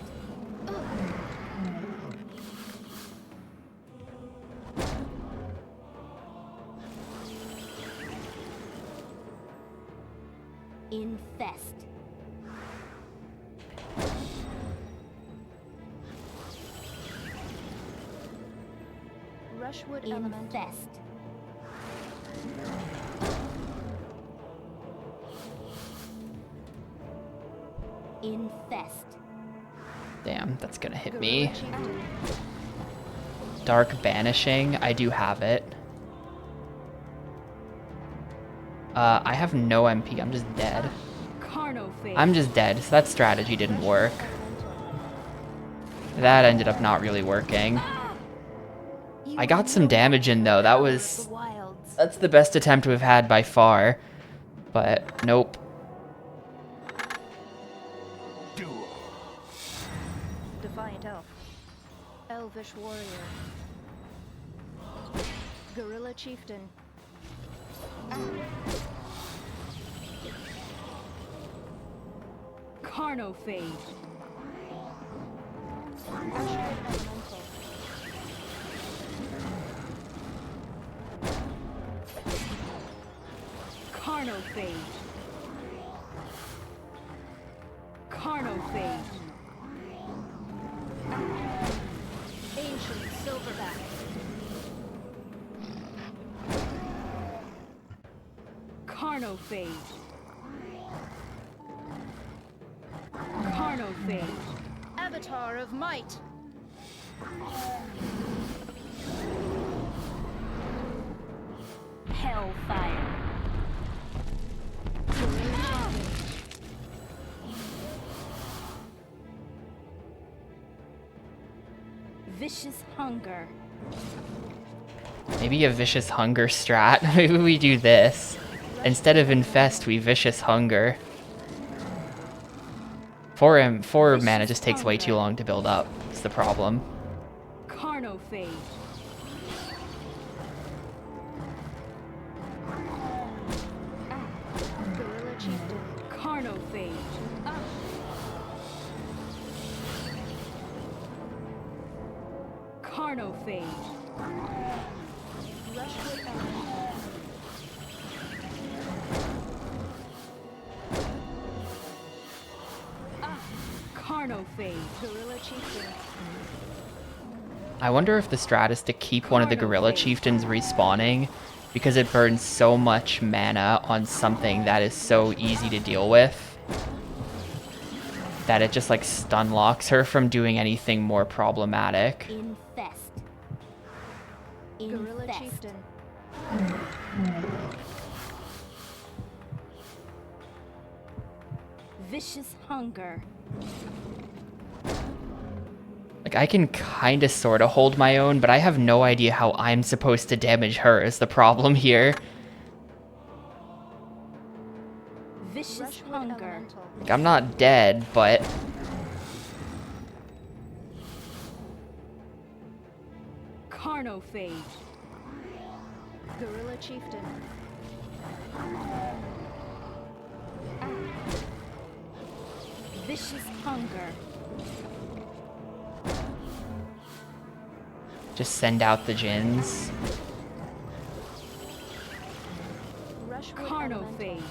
Infest. Rushwood elemental. Infest. Infest. Damn, that's gonna hit Gorilla me. chieftain. Dark Banishing, I do have it. I have no MP, I'm just dead. Carnophage. I'm just dead, so that strategy didn't work. Elemental. That ended up not really working. You I are got some no damage in though, that match for was... the wilds. That's the best attempt we've had by far. But, nope. Defiant elf. Elvish warrior. Gorilla chieftain. Carnophage. Rushwood elemental. Carnophage. Carnophage. Carnophage. Carnophage. Avatar of might. Hellfire. Vicious hunger. Maybe a vicious hunger strat. Maybe we do this. Instead of infest, we vicious hunger. 4 mana just takes way too long to build up. It's the problem. Carnophage. Gorilla chieftain. Carnophage. Carnophage. Rushwood elemental. Carnophage. Gorilla chieftain. I wonder if the strat is to keep one of the gorilla chieftains respawning because it burns so much mana on something that is so easy to deal with that it just like stun locks her from doing anything more problematic. Infest. Gorilla Infest. chieftain. Vicious hunger. Like, I can kind of sort of hold my own, but I have no idea how I'm supposed to damage her is the problem here. Vicious Rushwood hunger. elemental. Like, I'm not dead, but Carnophage. Gorilla chieftain. Vicious hunger. just send out the Jins. Rushwood elemental. Carnophage.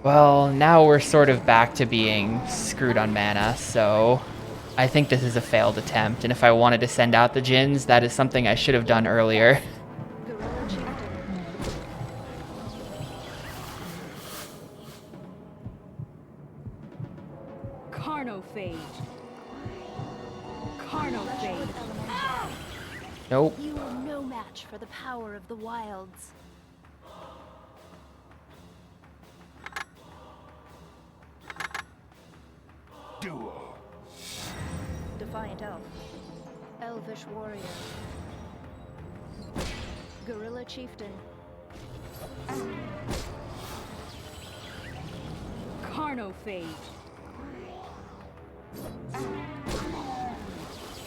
Well, now we're sort of back to being screwed on mana, so I think this is a failed attempt, and if I wanted to send out the Jins, that is something I should have done earlier. Gorilla chieftain. Carnophage. Rushwood Carnophage. elemental. Nope. You are no match for the power of the wilds. Duo. Defiant elf. Elvish warrior. Gorilla chieftain. Carnophage.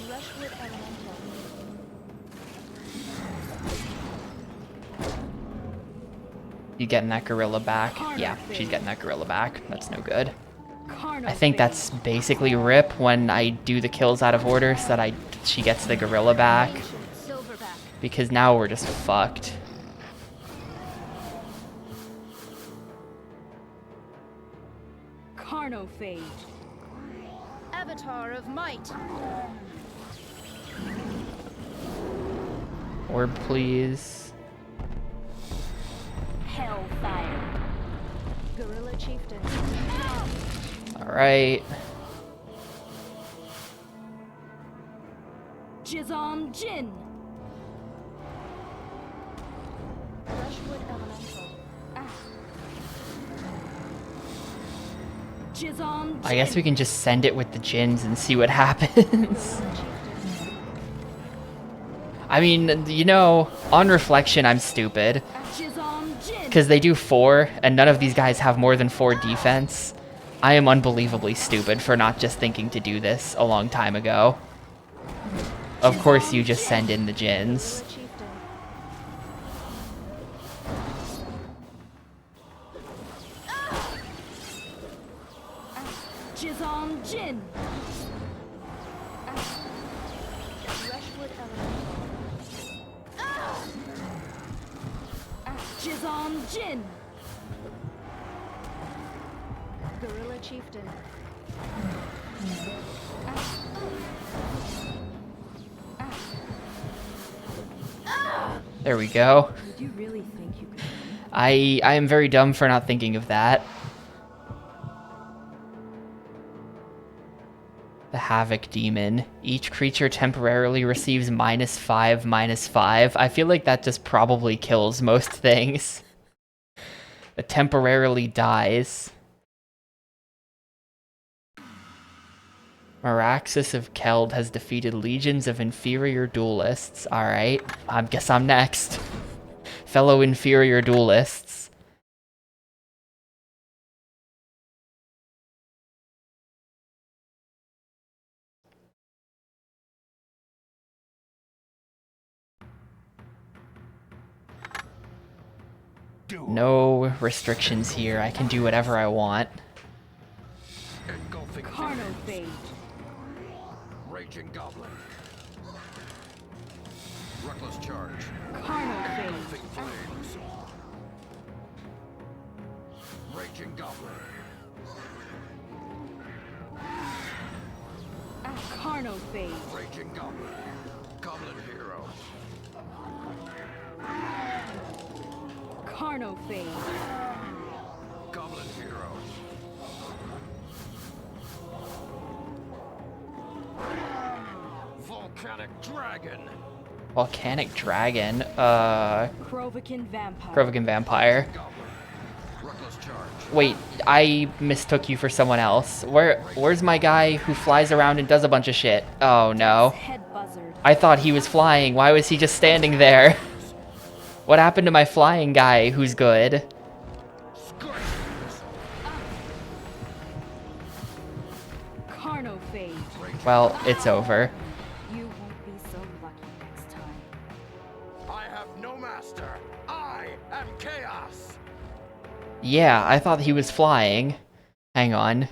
Rushwood elemental. You getting that gorilla back? Yeah, she's getting that gorilla back. That's no good. I think that's basically rip when I do the kills out of order so that she gets the gorilla back, Ancient silverback. because now we're just fucked. Carnophage. Avatar of might. Orb, please. Hellfire. Gorilla chieftain. Alright. Jizam Jin. Rushwood elemental. Jizam Jin. I guess we can just send it with the Jins and see what happens. Gorilla chieftain. I mean, you know, on reflection, I'm stupid. Jizam Jin. Because they do 4, and none of these guys have more than 4 defense. I am unbelievably stupid for not just thinking to do this a long time ago. Of course, you just send in the Jins. Gorilla chieftain. Jizam Jin. Rushwood elemental. Jizam Jin. Gorilla chieftain. There we go. Did you really think you could? I am very dumb for not thinking of that. The Havoc Demon. Each creature temporarily receives -5/-5. I feel like that just probably kills most things. It temporarily dies. Maraxus of Keld has defeated legions of inferior duelists. Alright, I guess I'm next. Fellow inferior duelists. Duel. No restrictions here. I can do whatever I want. Engulfing Carnophage. Raging Goblin. Reckless Charge. Carnophage. Engulfing Flames. Raging Goblin. Carnophage. Raging Goblin. Goblin Hero. Carnophage. Goblin Hero. Volcanic Dragon. Volcanic Dragon. Krovikan Vampire. Krovikan Vampire. Goblin. Reckless Charge. Wait, I mistook you for someone else. Where's my guy who flies around and does a bunch of shit? Oh no. Head Buzzard. I thought he was flying. Why was he just standing there? What happened to my flying guy who's good? Scorching Missile. Carnophage. Well, it's over. You won't be so lucky next time. I have no master. I am chaos. Yeah, I thought he was flying. Hang on.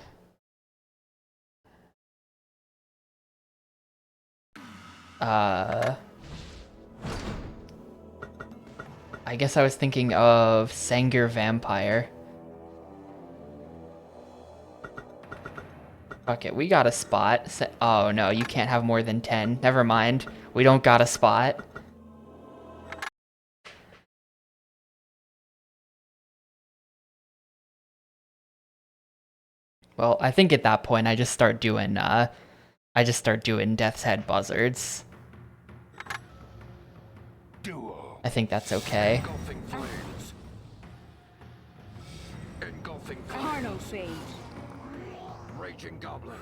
I guess I was thinking of Sengir Vampire. Fuck it, we got a spot. Oh no, you can't have more than 10. Never mind. We don't got a spot. Well, I think at that point I just start doing Death's Head Buzzards. Duel. I think that's okay. Engulfing Flames. Engulfing Flames. Carnophage. Raging Goblin.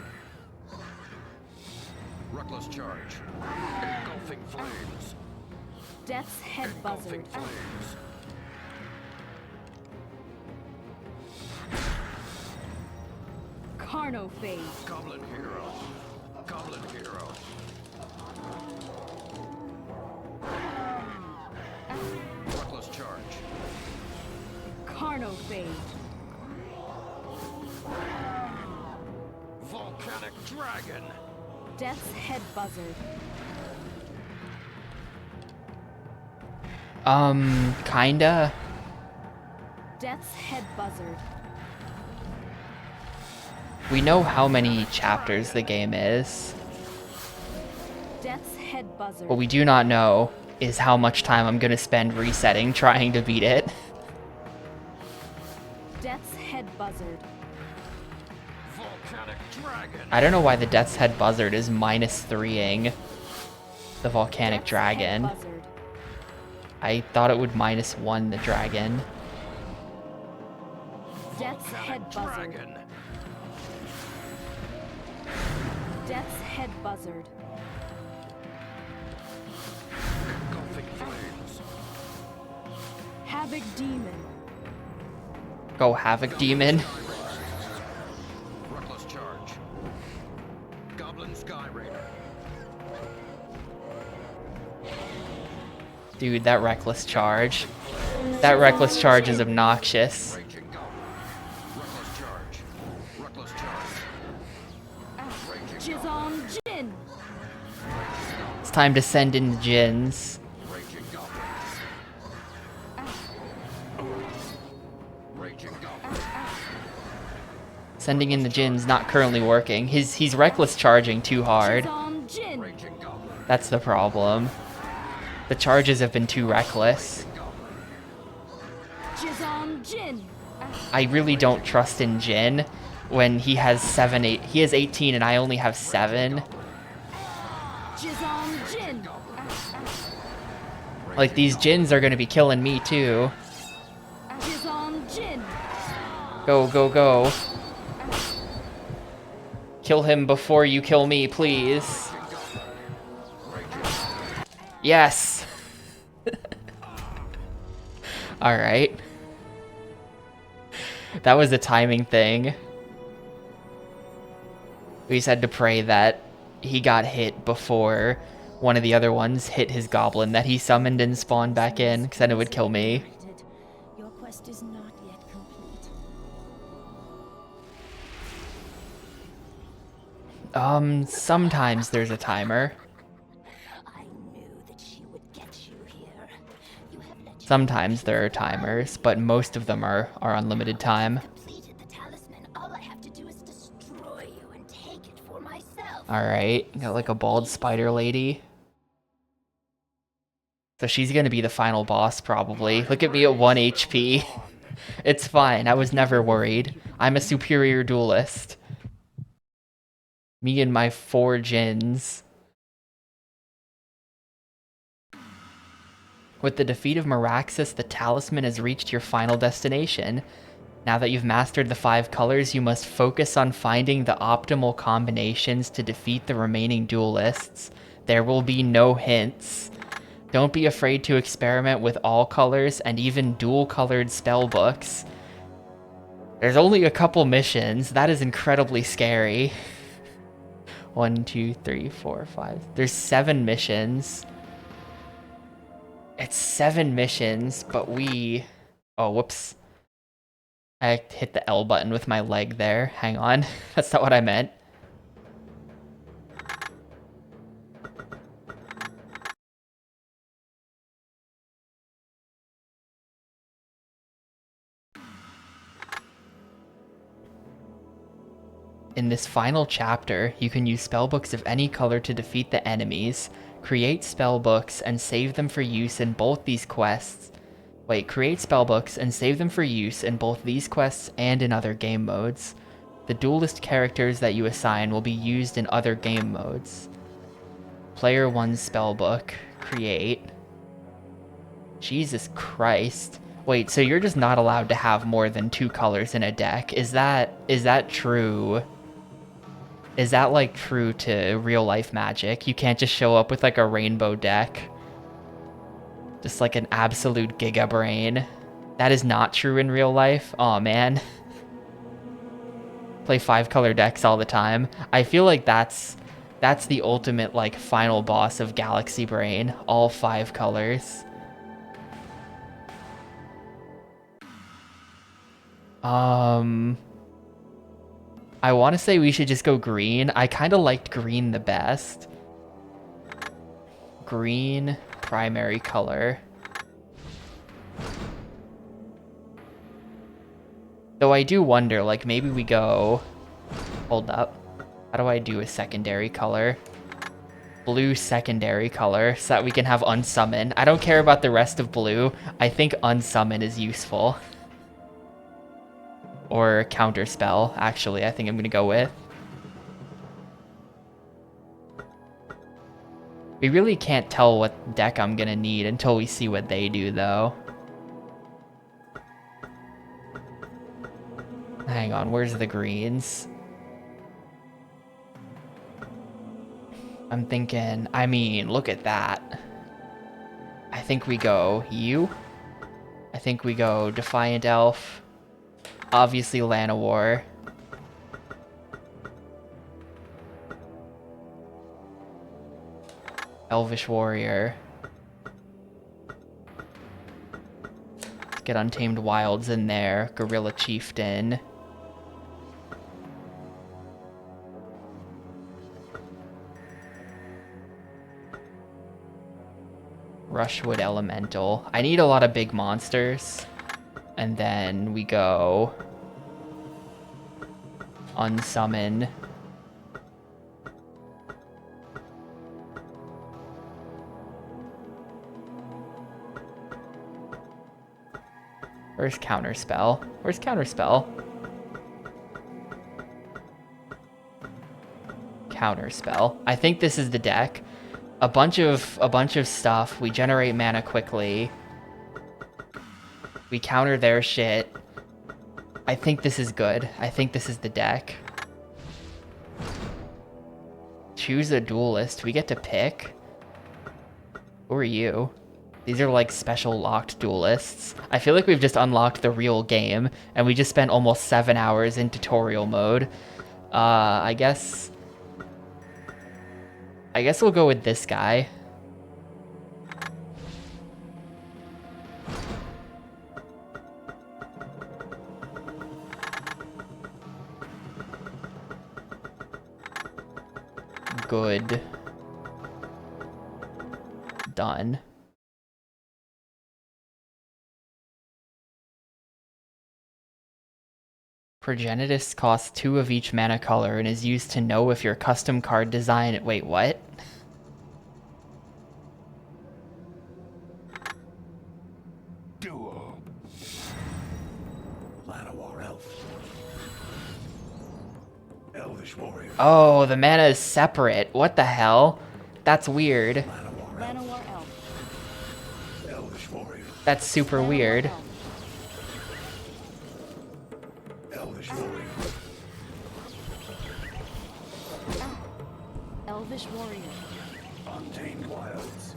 Reckless Charge. Engulfing Flames. Death's Head Buzzard. Engulfing Flames. Carnophage. Goblin Hero. Goblin Hero. Reckless Charge. Carnophage. Volcanic Dragon. Death's Head Buzzard. Kinda. Death's Head Buzzard. We know how many chapters the game is. Death's Head Buzzard. What we do not know is how much time I'm gonna spend resetting trying to beat it. Death's Head Buzzard. Volcanic Dragon. I don't know why the Death's Head Buzzard is -3ing the Volcanic Death's Dragon. Head Buzzard. I thought it would -1 the dragon. Death's Head Buzzard. Dragon. Death's Head Buzzard. Engulfing Flames. Havoc Demon. Go Havoc Demon. Reckless Charge. Goblin Sky Raider. Dude, that Reckless Charge. That Reckless Charge is obnoxious. Raging Goblin. Reckless Charge. Reckless Charge. Raging Goblin. Jizon Jin. It's time to send in the Jins. Raging Goblin. Raging Goblin. Sending in the Jins not currently working. He's Reckless Charging too hard. Jizon Jin. Raging Goblin. That's the problem. The charges have been too reckless. Jizam Jin. I really don't trust in Jin when he has 7, 8. He has 18 and I only have 7. Jizam Jin. Like, these Jins are gonna be killing me too. Jizam Jin. Go, go, go. Kill him before you kill me, please. Yes. Alright. That was a timing thing. We just had to pray that he got hit before one of the other ones hit his goblin that he summoned and spawned back in, because then it would kill me. Your quest is not yet complete. Sometimes there's a timer. I knew that she would get you here. You have let Sometimes there are timers, but most of them are unlimited time. completed the talisman. All I have to do is destroy you and take it for myself. Alright, got like a bald spider lady. So she's gonna be the final boss, probably. Look at me at 1 HP. It's fine, I was never worried. I'm a superior duelist. Me and my 4 Jins. With the defeat of Meraxus, the talisman has reached your final destination. Now that you've mastered the 5 colors, you must focus on finding the optimal combinations to defeat the remaining duelists. There will be no hints. Don't be afraid to experiment with all colors and even dual-colored spellbooks. There's only a couple missions. That is incredibly scary. 1, 2, 3, 4, 5. There's 7 missions. It's 7 missions, but we... Oh, whoops. I hit the L button with my leg there. Hang on. That's not what I meant. In this final chapter, you can use spellbooks of any color to defeat the enemies, create spellbooks, and save them for use in both these quests. Create spellbooks and save them for use in both these quests and in other game modes. The duelist characters that you assign will be used in other game modes. Player 1's spellbook. Create. Jesus Christ. Wait, so you're just not allowed to have more than 2 colors in a deck? Is that true? Is that, like, true to real-life Magic? You can't just show up with, like, a rainbow deck? Just, like, an absolute giga brain? That is not true in real life? Aw, man. Play 5-color decks all the time. I feel like that's the ultimate, like, final boss of Galaxy Brain. All 5 colors. I want to say we should just go green. I kind of liked green the best. Green, primary color. Though I do wonder, like, maybe we go... Hold up. How do I do a secondary color? Blue secondary color, so that we can have Unsummon. I don't care about the rest of blue. I think Unsummon is useful. Or Counterspell, actually, I think I'm going to go with. We really can't tell what deck I'm going to need until we see what they do, though. Hang on, where's the greens? I'm thinking, I mean, look at that. I think we go you. I think we go Defiant Elf. Obviously Llanowar. Elvish Warrior. Let's get Untamed Wilds in there. Gorilla Chieftain. Rushwood Elemental. I need a lot of big monsters. And then we go Unsummon. Where's Counterspell? Where's Counterspell? Counterspell. I think this is the deck. A bunch of stuff. We generate mana quickly. We counter their shit. I think this is good. I think this is the deck. Choose a duelist. We get to pick. Who are you? These are like special locked duelists. I feel like we've just unlocked the real game and we just spent almost 7 hours in tutorial mode. I guess we'll go with this guy. Good. Done. Progenitus costs 2 of each mana color and is used to know if your custom card design... Wait, what? Duel. Llanowar Elf. Elvish Warrior. Oh, the mana is separate. What the hell? That's weird. Llanowar Elf. Elvish Warrior. That's super Llanowar weird. Elf. Elvish Warrior. Elvish Warrior. Untamed Wilds.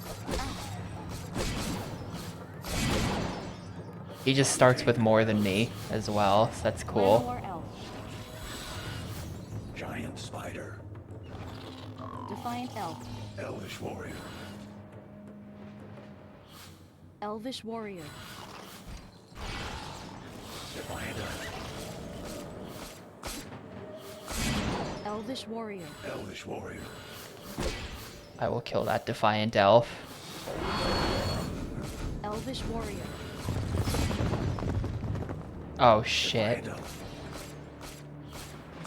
He just starts with more than me as well, so that's cool. Llanowar Elf. Giant Spider. Defiant Elf. Elvish Warrior. Elvish Warrior. Defiant Elf. Elvish Warrior. Elvish Warrior. I will kill that Defiant Elf. Elvish Warrior. Oh shit. Defiant Elf.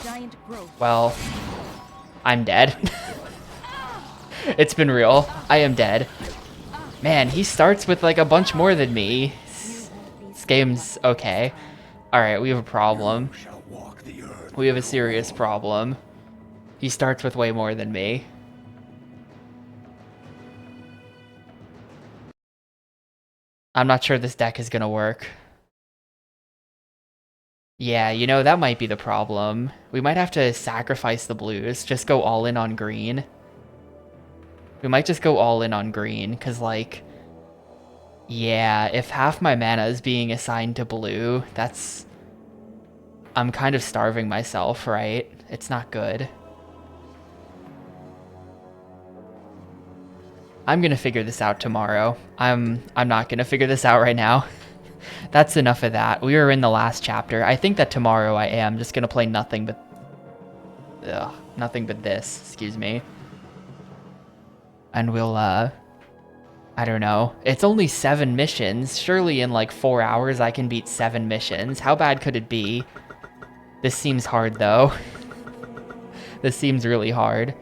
Giant Growth. Well, I'm dead. It's been real. I am dead. Man, he starts with like a bunch more than me. This game's okay. Alright, we have a problem. Shall walk the earth. We have a serious problem. He starts with way more than me. I'm not sure this deck is gonna work. Yeah, you know, that might be the problem. We might have to sacrifice the blues, just go all in on green. We might just go all in on green, because, like... Yeah, if half my mana is being assigned to blue, that's... I'm kind of starving myself, right? It's not good. I'm gonna figure this out tomorrow. I'm not gonna figure this out right now. That's enough of that. We were in the last chapter. I think that tomorrow I am just gonna play nothing but... Ugh, nothing but this, excuse me. And we'll, I don't know. It's only 7 missions. Surely in like 4 hours I can beat 7 missions. How bad could it be? This seems hard though. This seems really hard.